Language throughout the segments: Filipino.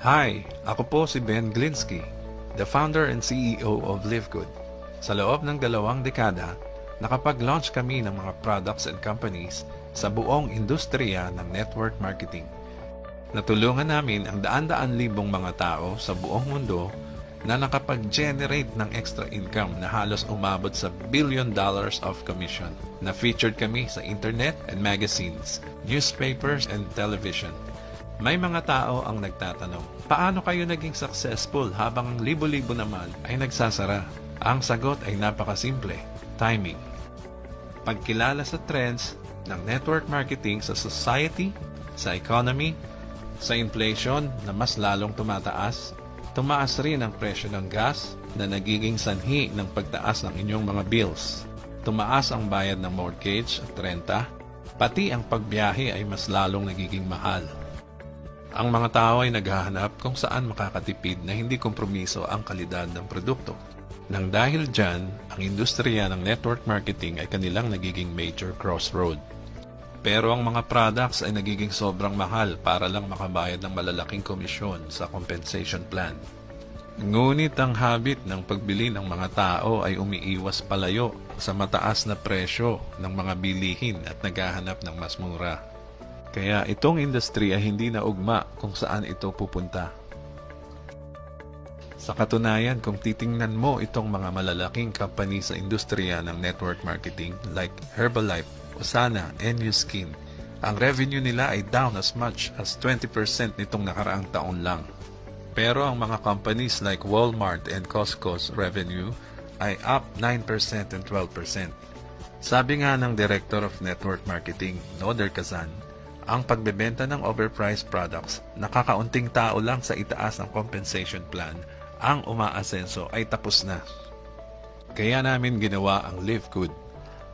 Hi, ako po si Ben Glinsky, the founder and CEO of LiveGood. Sa loob ng 2 dekada, nakapag-launch kami ng mga products and companies sa buong industriya ng network marketing. Natulungan namin ang daan-daan libong mga tao sa buong mundo na nakapag-generate ng extra income na halos umabot sa $1 billion of commission na featured kami sa internet and magazines, newspapers and television. May mga tao ang nagtatanong, paano kayo naging successful habang ang libo-libo naman ay nagsasara? Ang sagot ay napakasimple, timing. Pagkilala sa trends ng network marketing sa society, sa economy, sa inflation na mas lalong tumataas, tumaas rin ang presyo ng gas na nagiging sanhi ng pagtaas ng inyong mga bills. Tumaas ang bayad ng mortgage at renta, pati ang pagbiyahe ay mas lalong nagiging mahal. Ang mga tao ay naghahanap kung saan makakatipid na hindi kompromiso ang kalidad ng produkto. Nang dahil dyan, ang industriya ng network marketing ay kanilang nagiging major crossroad. Pero ang mga products ay nagiging sobrang mahal para lang makabayad ng malalaking komisyon sa compensation plan. Ngunit ang habit ng pagbili ng mga tao ay umiiwas palayo sa mataas na presyo ng mga bilihin at naghahanap ng mas mura. Kaya itong industry ay hindi na ugma kung saan ito pupunta. Sa katunayan, kung titingnan mo itong mga malalaking company sa industriya ng network marketing like Herbalife, Usana, and NuSkin, ang revenue nila ay down as much as 20% nitong nakaraang taon lang. Pero ang mga companies like Walmart and Costco's revenue ay up 9% and 12%. Sabi nga ng Director of Network Marketing, Noder Kazan, ang pagbebenta ng overpriced products na kakaunting tao lang sa itaas ng compensation plan ang umaasenso ay tapos na. Kaya namin ginawa ang LiveGood.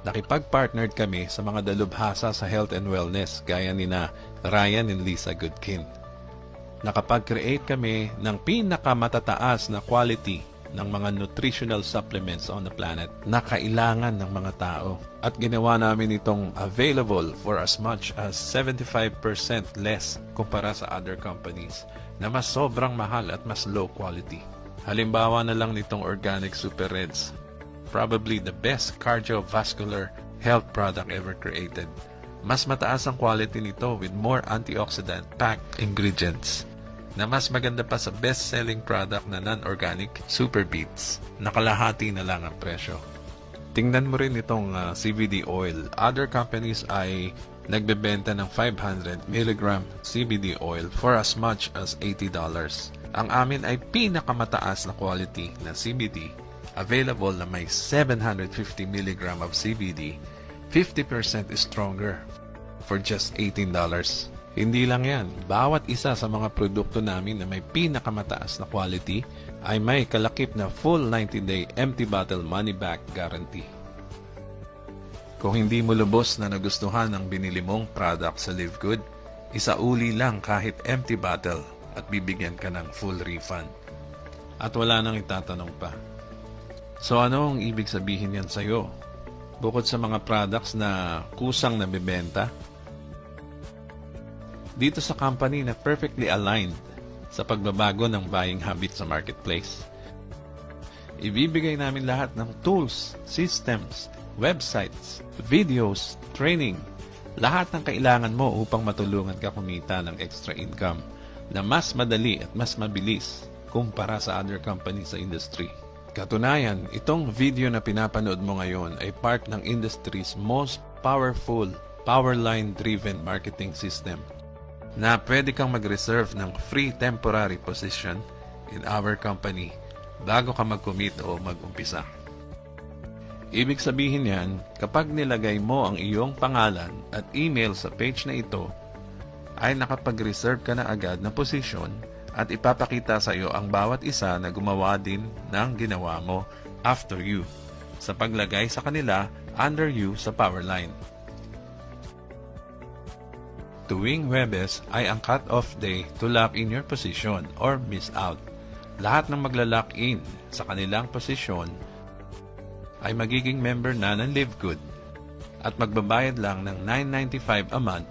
Nakipag-partnered kami sa mga dalubhasa sa health and wellness gaya nina Ryan and Lisa Goodkin. Nakapag-create kami ng pinakamatataas na quality ng mga nutritional supplements on the planet na kailangan ng mga tao. At ginawa namin itong available for as much as 75% less kumpara sa other companies na mas sobrang mahal at mas low quality. Halimbawa na lang nitong Organic Super Reds, probably the best cardiovascular health product ever created. Mas mataas ang quality nito with more antioxidant packed ingredients na mas maganda pa sa best-selling product na non-organic Super Beets. Nakalahati na lang ang presyo. Tingnan mo rin itong CBD oil. Other companies ay nagbebenta ng 500 mg CBD oil for as much as $80. Ang amin ay pinakamataas na quality na CBD, available na may 750 mg of CBD, 50% stronger for just $18. Hindi lang yan, bawat isa sa mga produkto namin na may pinakamataas na quality ay may kalakip na full 90-day empty bottle money-back guarantee. Kung hindi mo lubos na nagustuhan ang binili mong product sa LiveGood, isauli lang kahit empty bottle at bibigyan ka ng full refund. At wala nang itatanong pa. So ano ang ibig sabihin yan sa'yo? Bukod sa mga products na kusang nabibenta, dito sa company na perfectly aligned sa pagbabago ng buying habit sa marketplace, ibibigay namin lahat ng tools, systems, websites, videos, training, lahat ng kailangan mo upang matulungan ka kumita ng extra income na mas madali at mas mabilis kumpara sa other companies sa industry. Katunayan, itong video na pinapanood mo ngayon ay part ng industry's most powerful, power line-driven marketing system na pwede kang mag-reserve ng free temporary position in our company bago ka mag-commit o mag-umpisa. Ibig sabihin yan, kapag nilagay mo ang iyong pangalan at email sa page na ito, ay nakapag-reserve ka na agad ng position at ipapakita sa iyo ang bawat isa na gumawa din ng ginawa mo after you sa paglagay sa kanila under you sa Powerline. Tuwing Huwebes ay ang cut-off day to lock in your position or miss out. Lahat ng magla-lock in sa kanilang posisyon ay magiging member na ng LiveGood at magbabayad lang ng $9.95 a month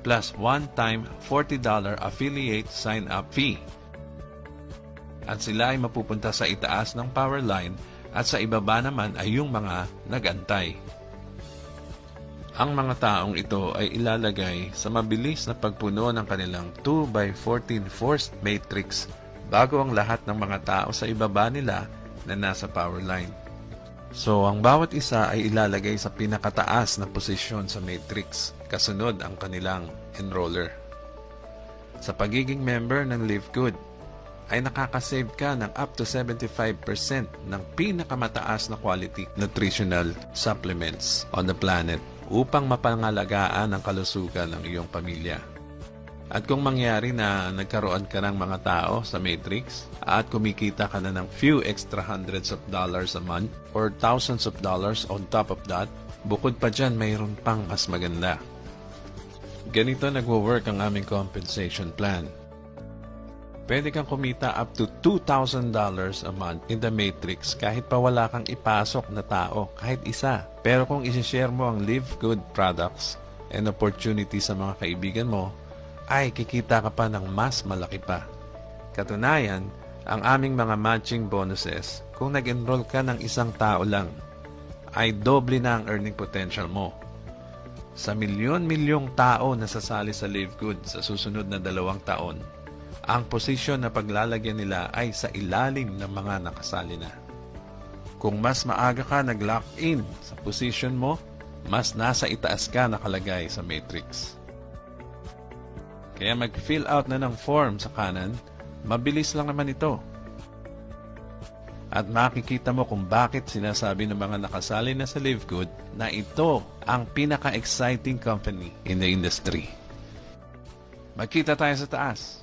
plus one-time $40 affiliate sign-up fee. At sila ay mapupunta sa itaas ng power line at sa ibaba naman ay yung mga nagantay. Ang mga taong ito ay ilalagay sa mabilis na pagpuno ng kanilang 2x14 forced matrix bago ang lahat ng mga tao sa ibaba nila na nasa power line. So, ang bawat isa ay ilalagay sa pinakataas na posisyon sa matrix, kasunod ang kanilang enroller. Sa pagiging member ng Live Good, ay nakakasave ka ng up to 75% ng pinakamataas na quality nutritional supplements on the planet upang mapangalagaan ang kalusugan ng iyong pamilya. At kung mangyari na nagkaroon ka ng mga tao sa Matrix at kumikita ka na ng few extra hundreds of dollars a month or thousands of dollars on top of that, bukod pa dyan mayroon pang mas maganda. Ganito nagwo-work ang aming compensation plan. Pwede kang kumita up to $2,000 a month in the Matrix kahit pa wala kang ipasok na tao, kahit isa. Pero kung isi-share mo ang Live Good products and opportunity sa mga kaibigan mo, ay kikita ka pa ng mas malaki pa. Katunayan, ang aming mga matching bonuses, kung nag-enroll ka ng isang tao lang, ay doble na ang earning potential mo. Sa milyon-milyong tao na sasali sa Live Good sa susunod na 2 taon, ang posisyon na paglalagyan nila ay sa ilalim ng mga nakasali na. Kung mas maaga ka nag-lock in sa position mo, mas nasa itaas ka nakalagay sa matrix. Kaya mag-fill out na ng form sa kanan, mabilis lang naman ito. At makikita mo kung bakit sinasabi ng mga nakasali na sa Live Good na ito ang pinaka-exciting company in the industry. Magkita tayo sa taas.